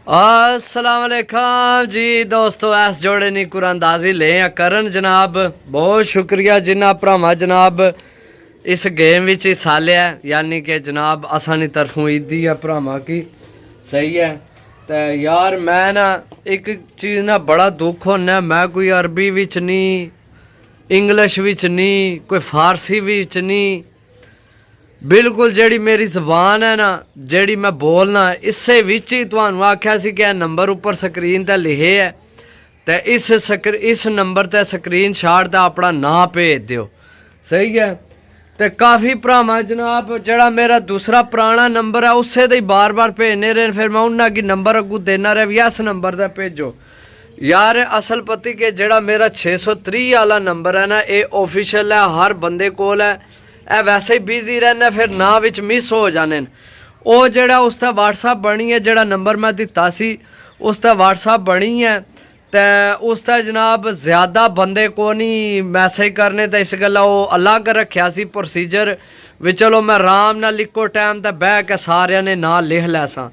अस्सलाम वालेकुम जी दोस्तों, इस जोड़े ने कुरानंदाजी ले करन जनाब। बहुत शुक्रिया जिन्ना भरावां जनाब इस गेम विच हिस्सा लिया, यानी कि जनाब असानी तरफों ईदी है भरावां की। सही है तो यार मैं ना एक चीज़ ना बड़ा दुख होना, मैं कोई अरबी विच नहीं, इंग्लिश विच नहीं, कोई फारसी विच नहीं, बिल्कुल जेड़ी मेरी जबान है ना, जेड़ी मैं बोलना इसे विच ही तुहानू आख्या सी कि नंबर उपर स्क्रीन ते लिखे है, तो इस नंबर ते स्क्रीन शॉट ते अपना नाम भेज दियो। सही है तो काफ़ी भरावां जनाब जड़ा मेरा दूसरा पुराना नंबर है उसे तो ही बार बार भेजने रहे, फिर मैं उन्हें की नंबर अगू देना रहा भी इस नंबर पर भेजो यार। असल पति कि जड़ा मेरा 630 वाला नंबर है ना, ये ऑफिशियल है, हर बंदे कोल है। ए वैसे ही बिजी रहना, फिर ना विच मिस हो जाने। वो जड़ा उसका व्हाट्सअप बनी है, जड़ा नंबर मैं दिता सी उसका व्हाट्सअप बनी है, तो उसका जनाब ज़्यादा बंदे को नहीं मैसेज करने, तो इस गल्ला वो अलग रखा सी प्रोसीजर भी। चलो मैं आराम नाल लिखो टाइम तो बह के सारिया ने नाम लिख लै सा।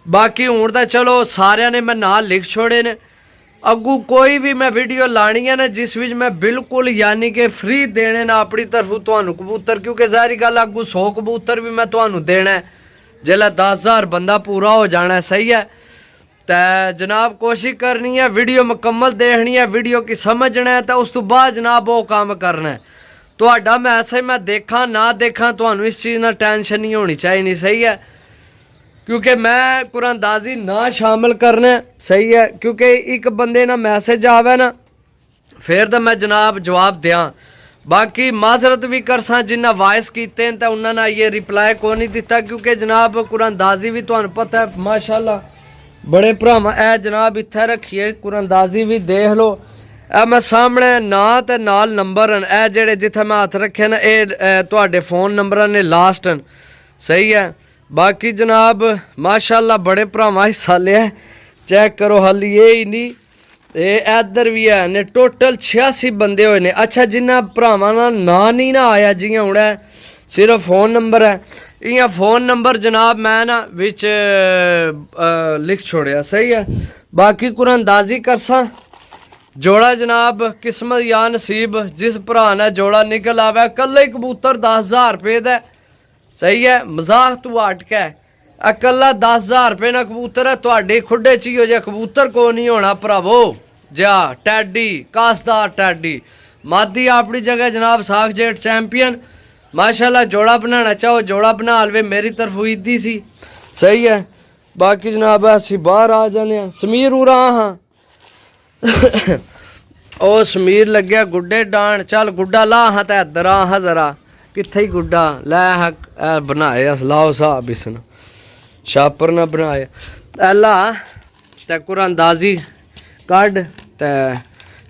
बाकी हूँ तो चलो सारिया ने मैं नाम लिख छोड़े ने। अगू कोई भी मैं वीडियो लानी है ना जिस विच मैं बिल्कुल यानी कि फ्री देने ना अपनी तरफों तुहानू कबूतर, क्योंकि जारी गल अगू 100 कबूतर भी मैं तुहानू देना है जिसलै 10,000 बंदा पूरा हो जाना है। सही है तो जनाब कोशिश करनी है वीडियो मुकम्मल देखनी है, वीडियो की समझना है, तो उस तो बाद जनाब वो काम करना है। तो मैसेज मैं देखा ना देखा तुहानू इस चीज़ ना टेंशन नहीं होनी चाहिए। सही है क्योंकि मैं कुरानंदाजी ना शामिल करना। सही है क्योंकि एक बंदे ना मैसेज आवे ना फिर तो मैं जनाब जवाब दिया। बाकी माजरत भी कर सा जिन्ना वॉइस किते तो उन्होंने ये रिप्लाई को नहीं दिता, क्योंकि जनाब कुरानंदाजी भी तुहानू पता है माशाल्लाह बड़े भरावां ए जनाब इत्थे रखिए कुरानंदाजी भी देख लो। ए मैं सामने ना ते नाल नंबर ए जेड़े जिथे मैं हथ रखे ना ये तुहाडे फोन नंबर ने लास्ट। सही है बाकी जनाब माशाल्लाह बड़े भरावां हिस्सा लिया, चेक करो हाल ये ही नहीं इधर भी है ने टोटल 86 बंदे होए ने। अच्छा जिन्ना भरावां ना नाम नहीं ना आया, जियां हुण सिर्फ फ़ोन नंबर है, इयां फ़ोन नंबर जनाब मैं ना विच लिख छोड़िया। सही है बाकी कुरानंदाजी करसा जोड़ा जनाब किस्मत या नसीब, जिस भरा ने जोड़ा निकल आवे। कल्ले कबूतर 10,000 रुपये का। सही है मजाक तू हट के अकला 10,000 रुपये ना कबूतर है, थोड़े खुडे च ही हो जाए कबूतर को नहीं होना भरावो जा। टैडी कासदार टैडी मादी अपनी जगह जनाब साख जेट चैंपियन माशाल्लाह। जोड़ा बनाना चाहो जोड़ा बना लवे, मेरी तरफ ईदी सी। सही है बाकी जनाब असी बाहर आ जाने। समीर उरा हाँ ओ समीर लग्या गुड्डे डाण, चल गुड्डा ला हाँ तो इधर आ हाँ जरा किथे ही गुड्डा लै हाँ बनाए अस लाओ साहब इसने छापर ना बनाए एला ते कुरानंदाजी कढ़ ते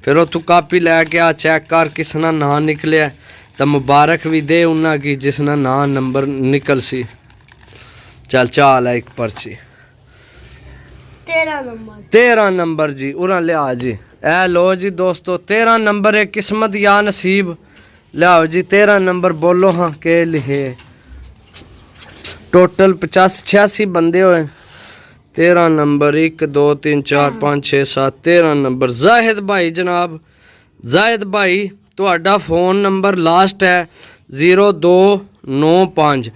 फिर तू कापी लैके आ चेक कर किसना नाम निकलिया, तो मुबारक भी दे उन्हें की जिसना नाम नंबर निकल सी। चल चाल है एक पर्ची 13 नंबर जी उरा लिया जी। ए लो जी दोस्तों 13 नंबर है किस्मत या नसीब। लियाओ जी 13 नंबर बोलो हाँ के लिखे। टोटल 85 बंदे हुए। 13 नंबर 1 2 3 4 5 6 7 13 नंबर जाहिद भाई जनाब। जाहिद भाई तुहाडा फ़ोन नंबर लास्ट है 0295।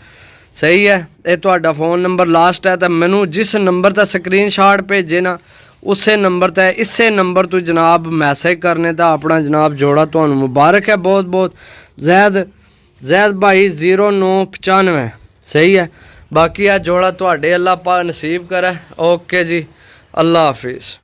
सही है ये तुहाडा फ़ोन नंबर लास्ट है, तो मैनू जिस नंबर का स्क्रीन शॉट भेजे ना उसे नंबर ते इसे नंबर तो जनाब मैसेज करने का अपना जनाब जोड़ा तुहानू मुबारक है बहुत बहुत। जैद भाई 0995। सही है बाकी आ जोड़ा तुहाडे अल्लाह पाक नसीब करे। ओके जी अल्लाह हाफिज़।